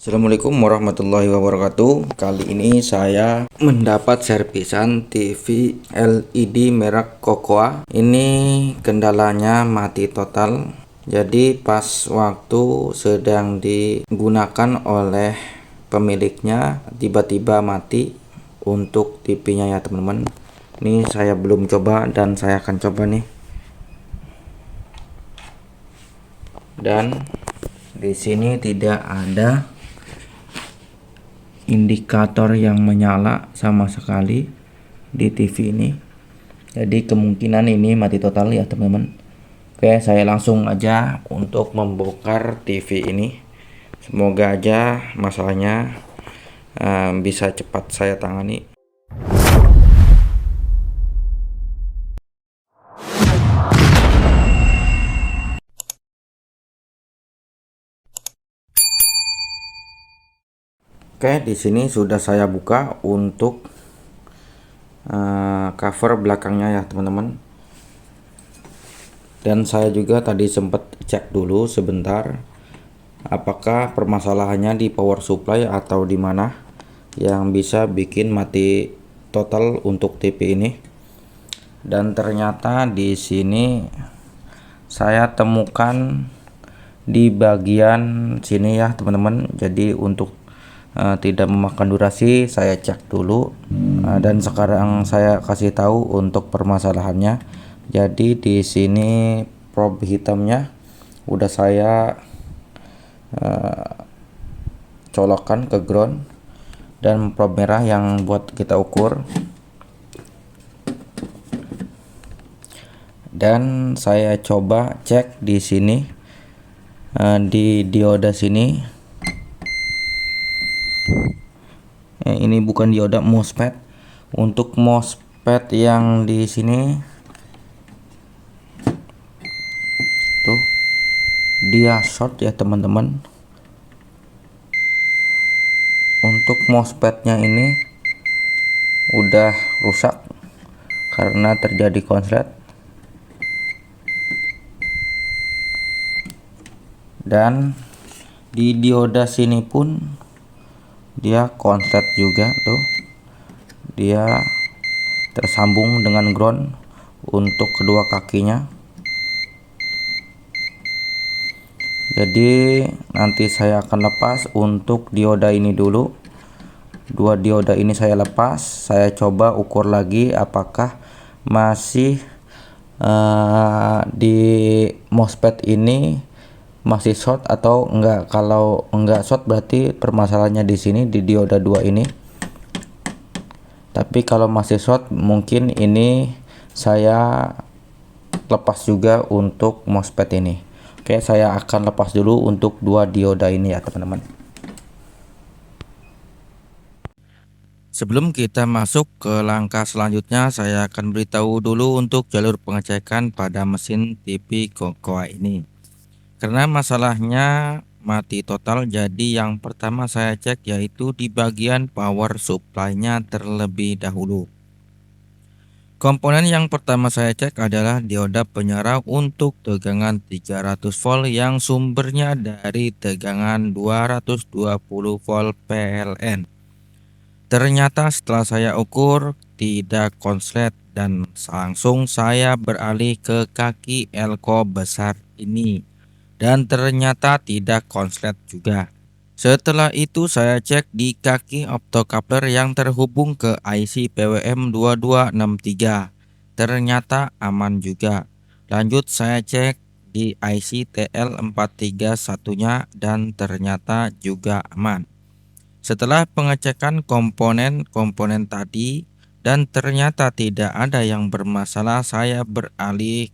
Assalamualaikum warahmatullahi wabarakatuh. Kali ini saya mendapat servisan TV LED merek Kokoa. Ini kendalanya mati total. Jadi pas waktu sedang digunakan oleh pemiliknya tiba-tiba mati untuk TV-nya ya teman-teman. Ini saya belum coba dan saya akan coba nih. Dan di sini tidak ada indikator yang menyala sama sekali di TV ini. Jadi kemungkinan ini mati total ya teman-teman. Oke, saya langsung aja untuk membongkar TV ini. Semoga aja masalahnya bisa cepat saya tangani. Oke, di sini sudah saya buka untuk cover belakangnya ya teman-teman. Dan saya juga tadi sempat cek dulu sebentar apakah permasalahannya di power supply atau di mana yang bisa bikin mati total untuk TV ini. Dan ternyata di sini saya temukan di bagian sini ya teman-teman. Jadi untuk tidak memakan durasi, saya cek dulu dan sekarang saya kasih tahu untuk permasalahannya. Jadi di sini probe hitamnya udah saya colokkan ke ground dan probe merah yang buat kita ukur. Dan saya coba cek di sini di dioda sini. Ini bukan dioda, MOSFET. Untuk MOSFET yang di sini tuh dia short ya teman-teman. Untuk MOSFET-nya ini udah rusak karena terjadi konslet. Dan di dioda sini pun dia konslet juga tuh. Dia tersambung dengan ground untuk kedua kakinya. Jadi nanti saya akan lepas untuk dioda ini dulu. Dua dioda ini saya lepas, saya coba ukur lagi apakah masih di MOSFET ini masih short atau enggak. Kalau enggak short berarti permasalahannya di sini di dioda 2 ini. Tapi kalau masih short mungkin ini saya lepas juga untuk MOSFET ini. Oke, saya akan lepas dulu untuk dua dioda ini ya teman-teman. Sebelum kita masuk ke langkah selanjutnya, saya akan beritahu dulu untuk jalur pengecekan pada mesin TV Kokoa ini. Karena masalahnya mati total, jadi yang pertama saya cek yaitu di bagian power supply-nya terlebih dahulu. Komponen yang pertama saya cek adalah dioda penyara untuk tegangan 300 volt yang sumbernya dari tegangan 220 volt PLN. Ternyata setelah saya ukur tidak konslet dan langsung saya beralih ke kaki elko besar ini. Dan ternyata tidak konslet juga. Setelah itu saya cek di kaki optocoupler yang terhubung ke IC PWM2263. Ternyata aman juga. Lanjut saya cek di IC TL431-nya dan ternyata juga aman. Setelah pengecekan komponen-komponen tadi dan ternyata tidak ada yang bermasalah, saya beralih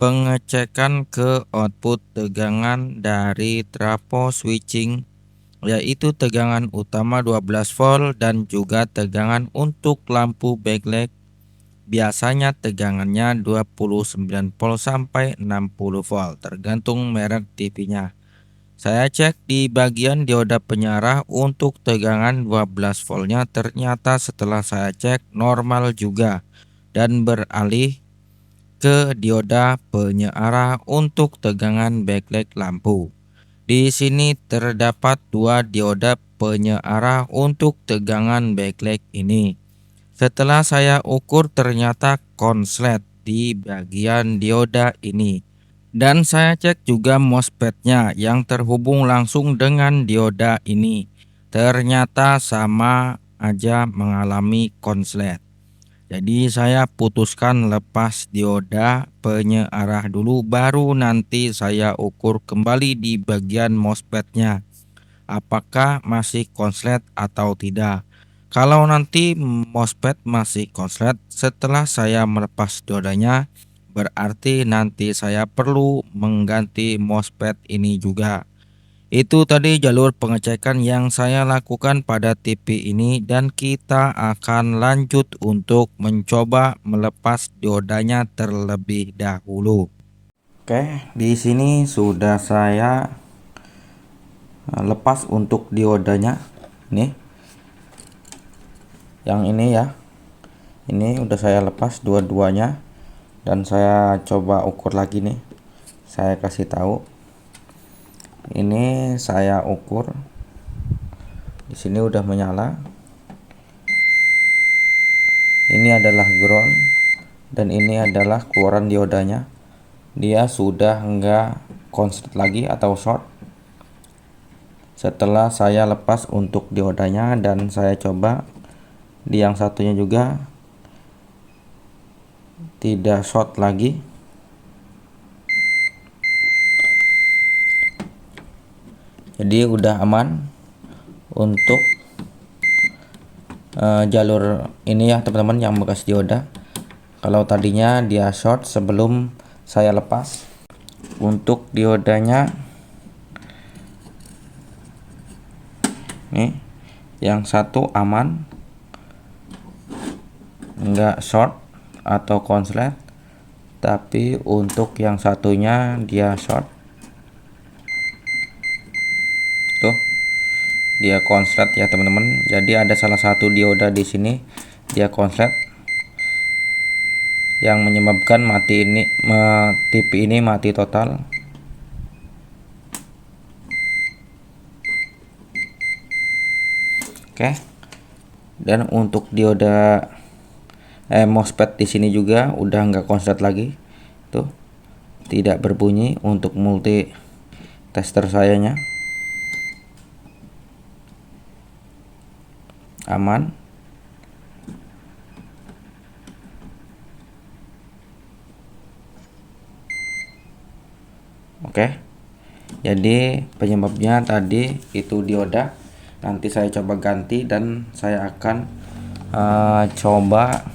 pengecekan ke output tegangan dari trafo switching, yaitu tegangan utama 12 volt dan juga tegangan untuk lampu backlight. Biasanya tegangannya 29 volt sampai 60 volt tergantung merek TV-nya. Saya cek di bagian dioda penyarah untuk tegangan 12 voltnya, ternyata setelah saya cek normal juga dan beralih ke dioda penyarah untuk tegangan backlight lampu. Di sini terdapat dua dioda penyearah untuk tegangan backlight ini. Setelah saya ukur ternyata konslet di bagian dioda ini. Dan saya cek juga MOSFET-nya yang terhubung langsung dengan dioda ini. Ternyata sama aja mengalami konslet. Jadi saya putuskan lepas dioda penyearah dulu, baru nanti saya ukur kembali di bagian MOSFET-nya apakah masih konslet atau tidak. Kalau nanti MOSFET masih konslet setelah saya melepas diodanya, berarti nanti saya perlu mengganti MOSFET ini juga. Itu tadi jalur pengecekan yang saya lakukan pada TV ini, dan kita akan lanjut untuk mencoba melepas diodanya terlebih dahulu. Oke, di sini sudah saya lepas untuk diodanya. Nih, yang ini ya, ini udah saya lepas dua-duanya, dan saya coba ukur lagi nih. Saya kasih tahu, ini saya ukur di sini udah menyala. Ini adalah ground dan ini adalah keluaran diodanya. Dia sudah enggak konslet lagi atau short setelah saya lepas untuk diodanya, dan saya coba di yang satunya juga tidak short lagi. Jadi udah aman untuk jalur ini ya teman-teman yang bekas dioda. Kalau tadinya dia short sebelum saya lepas untuk diodanya, nih yang satu aman, enggak short atau konslet, tapi untuk yang satunya dia short. Tuh, dia konslet ya teman-teman. Jadi ada salah satu dioda di sini dia konslet yang menyebabkan TV ini mati total. Oke. Dan untuk dioda MOSFET di sini juga udah nggak konslet lagi. Tuh, tidak berbunyi untuk multi tester sayanya. Aman. Oke. Jadi penyebabnya tadi itu dioda. Nanti saya coba ganti dan saya akan coba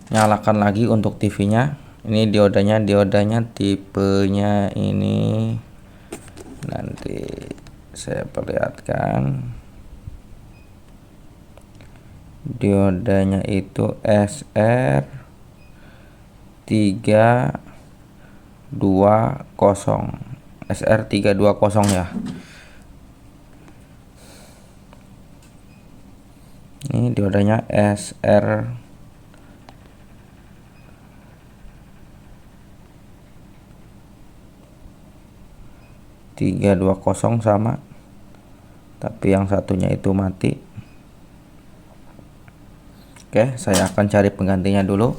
nyalakan lagi untuk TV-nya. Ini diodanya tipenya ini, nanti saya perlihatkan. Diodanya itu SR320 ya. Ini diodanya SR320 sama, tapi yang satunya itu mati. Oke, saya akan cari penggantinya dulu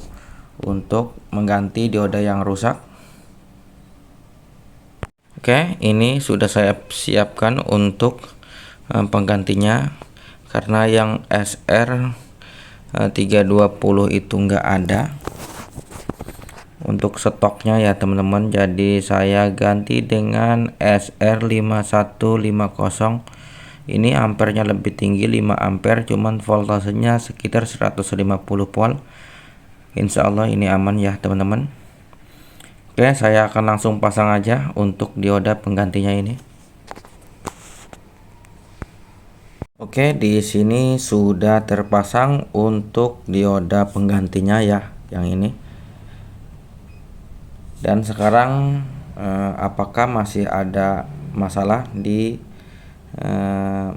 untuk mengganti dioda yang rusak. Oke, ini sudah saya siapkan untuk penggantinya, karena yang SR320 itu enggak ada untuk stoknya ya teman-teman. Jadi saya ganti dengan SR5150. Ini ampernya lebih tinggi 5 ampere, cuman voltasenya sekitar 150 volt. Insya Allah ini aman ya teman-teman. Oke, saya akan langsung pasang aja untuk dioda penggantinya ini. Oke, di sini sudah terpasang untuk dioda penggantinya ya, yang ini. Dan sekarang apakah masih ada masalah di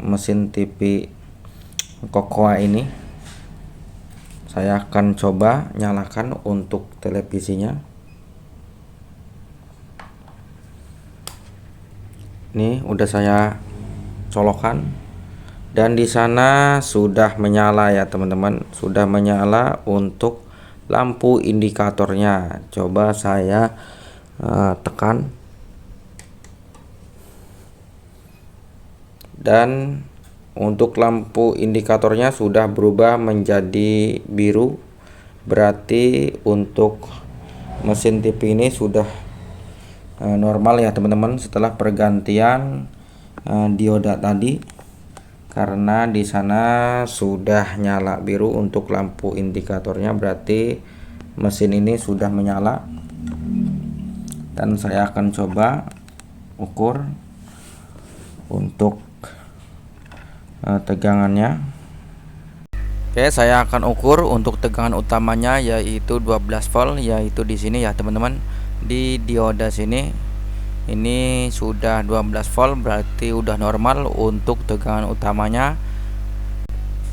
mesin TV Kokoa ini? Saya akan coba nyalakan untuk televisinya. Ini udah saya colokkan dan di sana sudah menyala ya teman-teman, sudah menyala untuk lampu indikatornya. Coba saya tekan dan untuk lampu indikatornya sudah berubah menjadi biru, berarti untuk mesin TV ini sudah normal ya teman-teman setelah pergantian dioda tadi, karena di sana sudah nyala biru untuk lampu indikatornya, berarti mesin ini sudah menyala. Dan saya akan coba ukur untuk tegangannya. Oke, saya akan ukur untuk tegangan utamanya yaitu 12 volt, yaitu di sini ya teman-teman, di dioda sini. Ini sudah 12 volt, berarti udah normal untuk tegangan utamanya.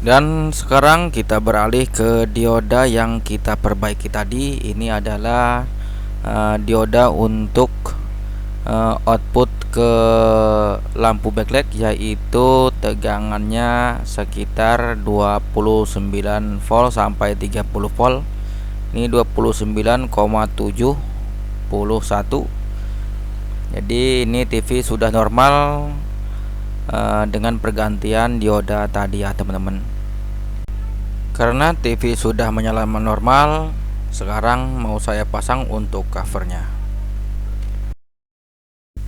Dan sekarang kita beralih ke dioda yang kita perbaiki tadi. Ini adalah dioda untuk output ke lampu backlight, yaitu tegangannya sekitar 29 volt sampai 30 volt. Ini 29,71. Jadi ini TV sudah normal dengan pergantian dioda tadi ya teman-teman. Karena TV sudah menyala normal, sekarang mau saya pasang untuk covernya.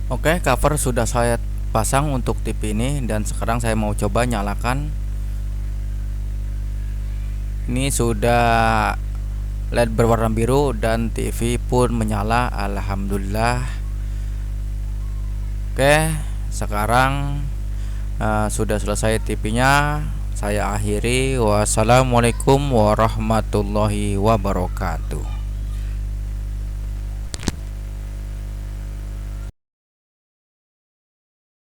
Oke, cover sudah saya pasang untuk TV ini dan sekarang saya mau coba nyalakan. Ini sudah LED berwarna biru dan TV pun menyala, alhamdulillah. Oke, sekarang sudah selesai TV-nya. Saya akhiri. Wassalamualaikum warahmatullahi wabarakatuh.